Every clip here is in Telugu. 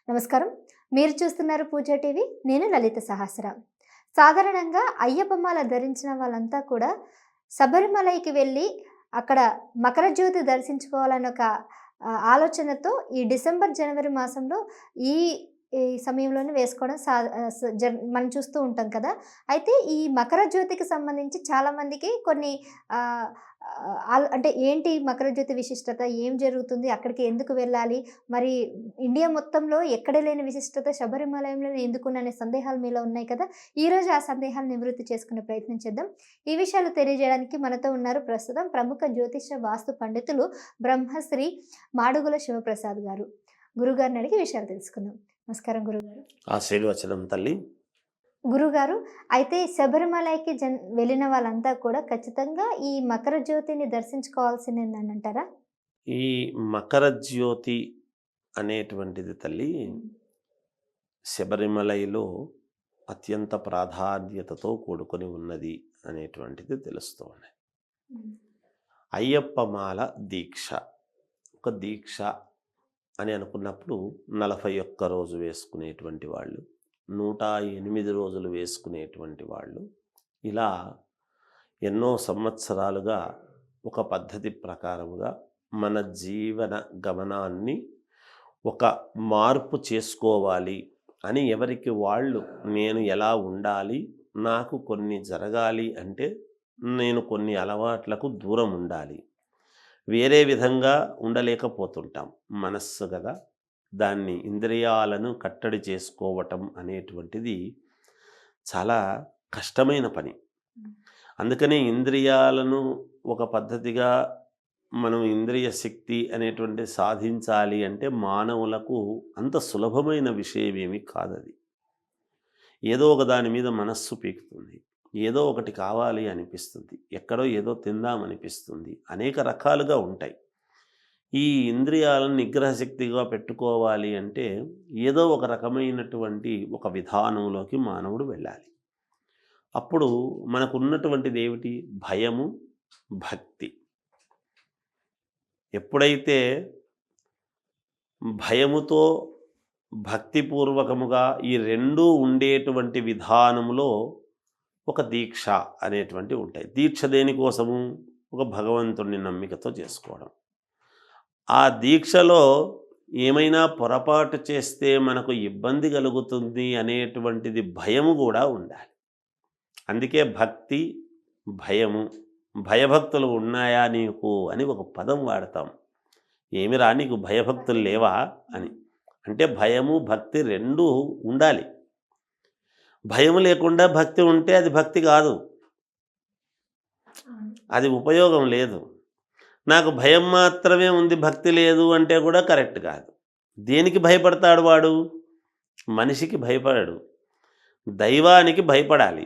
నమస్కారం. మీరు చూస్తున్నారు పూజా టీవీ. నేను లలిత సహస్ర. సాధారణంగా అయ్యప్ప మాల ధరించిన వాళ్ళంతా కూడా శబరిమలైకి వెళ్ళి అక్కడ మకర జ్యోతి దర్శించుకోవాలన్న ఒక ఆలోచనతో ఈ డిసెంబర్, జనవరి మాసంలో ఈ ఈ సమయంలోనే వేసుకోవడం మనం చూస్తూ ఉంటాం కదా! అయితే ఈ మకర జ్యోతికి సంబంధించి చాలామందికి కొన్ని ఆహ్, అంటే ఏంటి మకర జ్యోతి విశిష్టత? ఏం జరుగుతుంది? అక్కడికి ఎందుకు వెళ్ళాలి? మరి ఇండియా మొత్తంలో ఎక్కడ లేని విశిష్టత శబరిమలయంలోనే ఎందుకుననే సందేహాలు మీలో ఉన్నాయి కదా! ఈరోజు ఆ సందేహాలు నివృత్తి చేసుకునే ప్రయత్నం చేద్దాం. ఈ విషయాలు తెలియజేయడానికి మనతో ఉన్నారు ప్రస్తుతం ప్రముఖ జ్యోతిష వాస్తు పండితులు బ్రహ్మశ్రీ మాడుగుల శివప్రసాద్ గారు. గురుగారిని అడిగి విషయాలు తెలుసుకుందాం. నమస్కారం గురుగారు. ఆశీర్వచనం తల్లి. గురుగారు, అయితే శబరిమలైకి వెళ్ళిన వాళ్ళంతా కూడా ఖచ్చితంగా ఈ మకర జ్యోతిని దర్శించుకోవాల్సిందేనంటారా? ఈ మకర జ్యోతి అనేటువంటిది తల్లి శబరిమలైలో అత్యంత ప్రాధాన్యతతో కూడుకొని ఉన్నది అనేటువంటిది తెలుస్తోంది. అయ్యప్ప మాల దీక్ష, ఒక దీక్ష అని అనుకున్నప్పుడు 41 రోజు వేసుకునేటువంటి వాళ్ళు, 108 రోజులు వేసుకునేటువంటి వాళ్ళు, ఇలా ఎన్నో సంవత్సరాలుగా ఒక పద్ధతి ప్రకారముగా మన జీవన గమనాన్ని ఒక మార్పు చేసుకోవాలి అని ఎవరికి వాళ్ళు నేను ఎలా ఉండాలి, నాకు కొన్ని జరగాలి అంటే నేను కొన్ని అలవాట్లకు దూరం ఉండాలి, వేరే విధంగా ఉండలేకపోతుంటాం. మనస్సు కదా, దాన్ని ఇంద్రియాలను కట్టడి చేసుకోవటం అనేటువంటిది చాలా కష్టమైన పని. అందుకనే ఇంద్రియాలను ఒక పద్ధతిగా మనం ఇంద్రియ శక్తి అనేటువంటి సాధించాలి అంటే మానవులకు అంత సులభమైన విషయం ఏమీ కాదది. ఏదో ఒక దాని మీద మనస్సు పీకుతుంది, ఏదో ఒకటి కావాలి అనిపిస్తుంది, ఎక్కడో ఏదో తిందామనిపిస్తుంది, అనేక రకాలుగా ఉంటాయి. ఈ ఇంద్రియాలను నిగ్రహశక్తిగా పెట్టుకోవాలి అంటే ఏదో ఒక రకమైనటువంటి ఒక విధానంలోకి మానవుడు వెళ్ళాలి. అప్పుడు మనకున్నటువంటిది ఏమిటి? భయము, భక్తి. ఎప్పుడైతే భయముతో భక్తిపూర్వకముగా ఈ రెండూ ఉండేటువంటి విధానంలో ఒక దీక్ష అనేటువంటి ఉంటాయి. దీక్ష దేనికోసము? ఒక భగవంతుడిని నమ్మికతో చేసుకోవడం. ఆ దీక్షలో ఏమైనా పొరపాటు చేస్తే మనకు ఇబ్బంది కలుగుతుంది అనేటువంటిది భయము కూడా ఉండాలి. అందుకే భక్తి, భయము, భయభక్తులు ఉన్నాయా నీకు అని ఒక పదం వాడతాం. ఏమిరా నీకు భయభక్తులు లేవా అని. అంటే భయము, భక్తి రెండూ ఉండాలి. భయం లేకుండా భక్తి ఉంటే అది భక్తి కాదు, అది ఉపయోగం లేదు. నాకు భయం మాత్రమే ఉంది, భక్తి లేదు అంటే కూడా కరెక్ట్ కాదు. దేనికి భయపడతాడు వాడు? మనిషికి భయపడడు, దైవానికి భయపడాలి.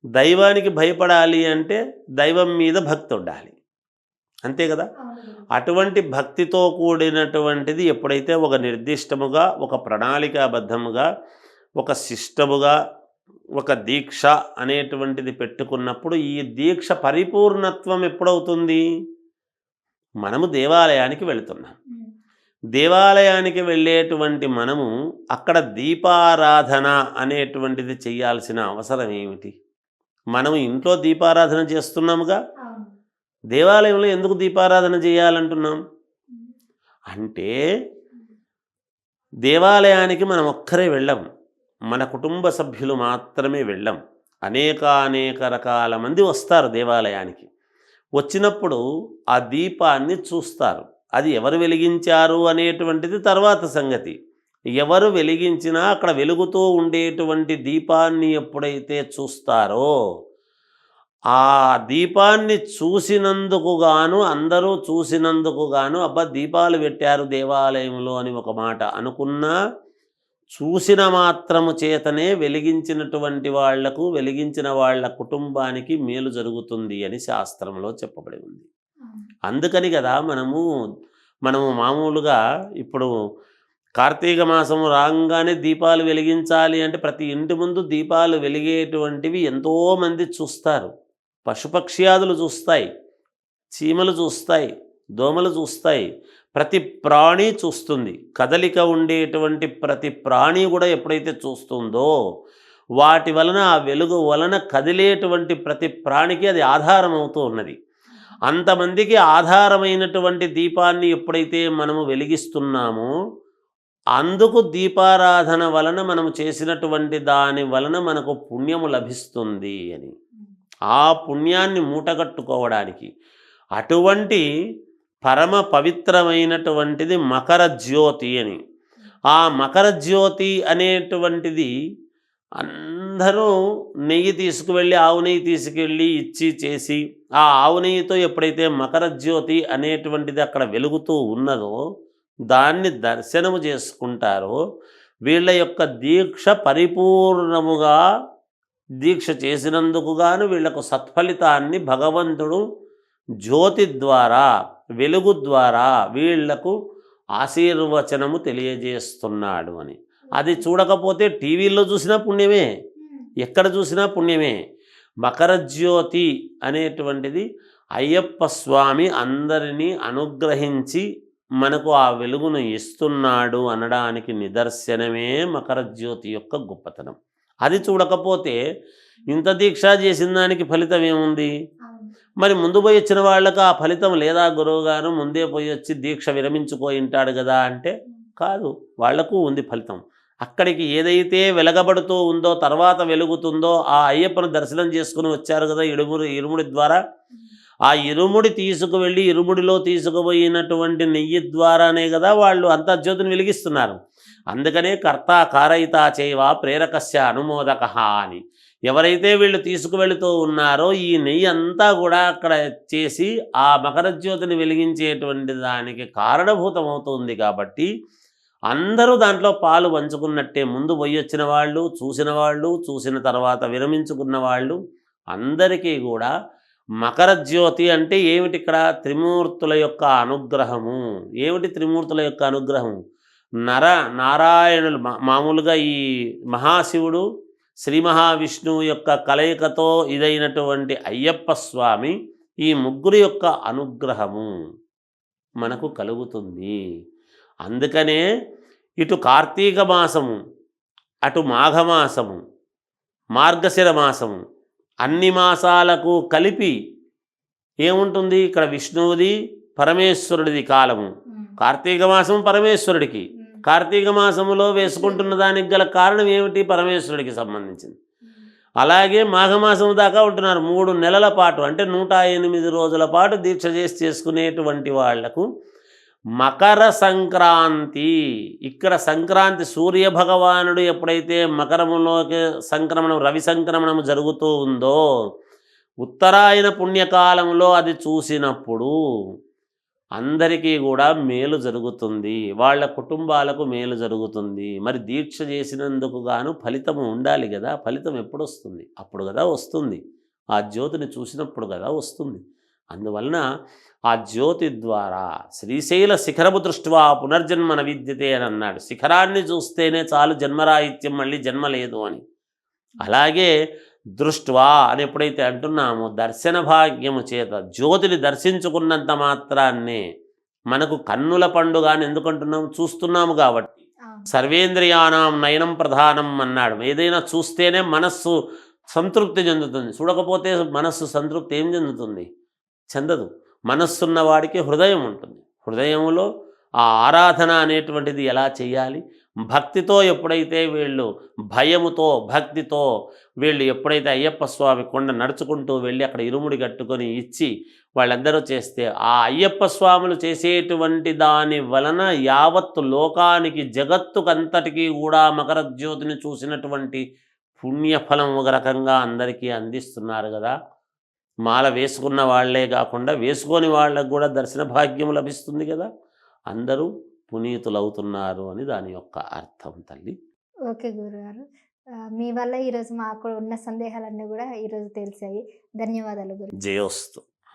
దైవానికి భయపడాలి అంటే దైవం మీద భక్తి ఉండాలి, అంతే కదా. అటువంటి భక్తితో కూడినటువంటిది ఎప్పుడైతే ఒక నిర్దిష్టముగా, ఒక ప్రణాళికాబద్ధముగా, ఒక సిస్టముగా, ఒక దీక్ష అనేటువంటిది పెట్టుకున్నప్పుడు ఈ దీక్ష పరిపూర్ణత్వం ఎప్పుడవుతుంది? మనము దేవాలయానికి వెళుతున్నాం. దేవాలయానికి వెళ్ళేటువంటి మనము అక్కడ దీపారాధన అనేటువంటిది చేయాల్సిన అవసరం ఏమిటి? మనము ఇంట్లో దీపారాధన చేస్తున్నాముగా, దేవాలయంలో ఎందుకు దీపారాధన చేయాలంటున్నాం? అంటే దేవాలయానికి మనం ఒక్కరే వెళ్ళం, మన కుటుంబ సభ్యులు మాత్రమే వెళ్ళం. అనేక రకాల మంది వస్తారు దేవాలయానికి. వచ్చినప్పుడు ఆ దీపాన్ని చూస్తారు. అది ఎవరు వెలిగించారు అనేటువంటిది తర్వాత సంగతి. ఎవరు వెలిగించినా అక్కడ వెలుగుతూ ఉండేటువంటి దీపాన్ని ఎప్పుడైతే చూస్తారో, ఆ దీపాన్ని చూసినందుకు గాను, అందరూ చూసినందుకు గాను అబ్బా దీపాలు పెట్టారు దేవాలయంలో అని ఒక మాట అనుకున్నా, చూసిన మాత్రము చేతనే వెలిగించినటువంటి వాళ్లకు, వెలిగించిన వాళ్ళ కుటుంబానికి మేలు జరుగుతుంది అని శాస్త్రంలో చెప్పబడి ఉంది. అందుకని కదా మనము మామూలుగా ఇప్పుడు కార్తీక మాసము రాగానే దీపాలు వెలిగించాలి అంటే ప్రతి ఇంటి ముందు దీపాలు వెలిగేటువంటివి ఎంతోమంది చూస్తారు. పశుపక్ష్యాదులు చూస్తాయి, చీమలు చూస్తాయి, దోమలు చూస్తాయి, ప్రతి ప్రాణి చూస్తుంది. కదలిక ఉండేటువంటి ప్రతి ప్రాణి కూడా ఎప్పుడైతే చూస్తుందో వాటి వలన, ఆ వెలుగు వలన కదిలేటువంటి ప్రతి ప్రాణికి అది ఆధారం అవుతూ ఉన్నది. అంతమందికి ఆధారమైనటువంటి దీపాన్ని ఎప్పుడైతే మనము వెలిగిస్తున్నామో అందుకు దీపారాధన వలన మనము చేసినటువంటి దాని వలన మనకు పుణ్యము లభిస్తుంది అని. ఆ పుణ్యాన్ని మూటగట్టుకోవడానికి అటువంటి పరమ పవిత్రమైనటువంటిది మకర జ్యోతి అని. ఆ మకర జ్యోతి అనేటువంటిది అందరూ నెయ్యి తీసుకువెళ్ళి, ఆవు నెయ్యి తీసుకెళ్ళి ఇచ్చి చేసి, ఆ ఆవు నెయ్యితో ఎప్పుడైతే మకర జ్యోతి అనేటువంటిది అక్కడ వెలుగుతూ ఉన్నదో దాన్ని దర్శనము చేసుకుంటారో వీళ్ళ యొక్క దీక్ష పరిపూర్ణముగా, దీక్ష చేసినందుకు గాను వీళ్లకు సత్ఫలితాన్ని భగవంతుడు జ్యోతి ద్వారా, వెలుగు ద్వారా వీళ్లకు ఆశీర్వచనము తెలియజేస్తున్నాడు అని. అది చూడకపోతే టీవీల్లో చూసినా పుణ్యమే, ఎక్కడ చూసినా పుణ్యమే. మకర జ్యోతి అనేటువంటిది అయ్యప్ప స్వామి అందరినీ అనుగ్రహించి మనకు ఆ వెలుగును ఇస్తున్నాడు అనడానికి నిదర్శనమే మకర జ్యోతి యొక్క గొప్పతనం. అది చూడకపోతే ఇంత దీక్ష చేసిన దానికి ఫలితం ఏముంది? మరి ముందు పోయి వచ్చిన వాళ్ళకు ఆ ఫలితం లేదా? గురువుగారు ముందే పోయి వచ్చి దీక్ష విరమించుకొని ఉంటాడు కదా అంటే కాదు, వాళ్లకు ఉంది ఫలితం. అక్కడికి ఏదైతే వెలగబడుతూ ఉందో, తర్వాత వెలుగుతుందో, ఆ అయ్యప్పను దర్శనం చేసుకుని వచ్చారు కదా ఇరుముడి ద్వారా, ఆ ఇరుముడి తీసుకువెళ్ళి ఇరుముడిలో తీసుకుపోయినటువంటి నెయ్యి ద్వారానే కదా వాళ్ళు అంతర్జ్యోతిని వెలిగిస్తున్నారు. అందుకనే కర్త కారయిత చేయవా ప్రేరకస్య అనుమోదక అని. ఎవరైతే వీళ్ళు తీసుకువెళుతూ ఉన్నారో ఈ నెయ్యి అంతా కూడా అక్కడ చేసి ఆ మకర జ్యోతిని వెలిగించేటువంటి దానికి కారణభూతమవుతుంది. కాబట్టి అందరూ దాంట్లో పాలు పంచుకున్నట్టే. ముందు పోయి వచ్చిన వాళ్ళు, చూసిన తర్వాత విరమించుకున్న వాళ్ళు అందరికీ కూడా మకర జ్యోతి అంటే ఏమిటి? ఇక్కడ త్రిమూర్తుల యొక్క అనుగ్రహము. ఏమిటి త్రిమూర్తుల యొక్క అనుగ్రహం? నారాయణులు మామూలుగా ఈ మహాశివుడు, శ్రీ మహావిష్ణువు యొక్క కలయికతో ఇదైనటువంటి అయ్యప్ప స్వామి, ఈ ముగ్గురు యొక్క అనుగ్రహము మనకు కలుగుతుంది. అందుకనే ఇటు కార్తీక మాసము, అటు మాఘమాసము, మార్గశిర మాసము, అన్ని మాసాలకు కలిపి ఏముంటుంది? ఇక్కడ విష్ణువుది పరమేశ్వరుడిది కాలము. కార్తీక మాసం పరమేశ్వరుడికి, కార్తీక మాసములో వేసుకుంటున్న దానికి గల కారణం ఏమిటి? పరమేశ్వరుడికి సంబంధించింది. అలాగే మాఘమాసం దాకా ఉంటున్నారు 3 నెలల పాటు, అంటే 108 రోజుల పాటు దీక్ష చేసుకునేటువంటి వాళ్లకు మకర సంక్రాంతి. ఇక్కడ సంక్రాంతి సూర్య భగవానుడు ఎప్పుడైతే మకరములోకి సంక్రమణం, రవి సంక్రమణం జరుగుతూ ఉందో ఉత్తరాయణ పుణ్యకాలంలో అది చూసినప్పుడు అందరికీ కూడా మేలు జరుగుతుంది, వాళ్ళ కుటుంబాలకు మేలు జరుగుతుంది. మరి దీక్ష చేసినందుకు గాను ఫలితము ఉండాలి కదా. ఫలితం ఎప్పుడు వస్తుంది? అప్పుడు కదా వస్తుంది. ఆ జ్యోతిని చూసినప్పుడు కదా వస్తుంది. అందువలన ఆ జ్యోతి ద్వారా శ్రీశైల శిఖరము దృష్ట్వా పునర్జన్మన విద్యతే అని అన్నాడు. శిఖరాన్ని చూస్తేనే చాలు జన్మరాహిత్యం, మళ్ళీ జన్మ లేదు అని. అలాగే దృష్ట్వా అని ఎప్పుడైతే అంటున్నామో దర్శన భాగ్యము చేత జ్యోతిని దర్శించుకున్నంత మాత్రాన్నే మనకు కన్నుల పండుగ అని ఎందుకంటున్నాము? చూస్తున్నాము కాబట్టి. సర్వేంద్రియానాం నయనం ప్రధానం అన్నాడు. ఏదైనా చూస్తేనే మనస్సు సంతృప్తి చెందుతుంది, చూడకపోతే మనస్సు సంతృప్తి ఏం చెందుతుంది? చెందదు. మనస్సున్న వాడికి హృదయం ఉంటుంది. హృదయంలో ఆ ఆరాధన అనేటువంటిది ఎలా చేయాలి? భక్తితో ఎప్పుడైతే వీళ్ళు భయముతో, భక్తితో వీళ్ళు ఎప్పుడైతే అయ్యప్ప స్వామి కొండ నడుచుకుంటూ వెళ్ళి అక్కడ ఇరుముడి కట్టుకొని ఇచ్చి వాళ్ళందరూ చేస్తే, ఆ అయ్యప్ప స్వాములు చేసేటువంటి దాని వలన యావత్తు లోకానికి, జగత్తుకంతటికీ కూడా మకర జ్యోతిని చూసినటువంటి పుణ్యఫలం ఒక రకంగా అందరికీ అందిస్తున్నారు కదా. మాల వేసుకున్న వాళ్లే కాకుండా వేసుకొని వాళ్ళకు కూడా దర్శన భాగ్యం లభిస్తుంది కదా. అందరూ పునీతులవుతున్నారు అని దాని యొక్క అర్థం తల్లి. ఓకే గురుగారు, మీ వల్ల ఈరోజు మాకు ఉన్న సందేహాలన్నీ కూడా ఈరోజు తెలిసాయి. ధన్యవాదాలు గురు. జయోస్తు.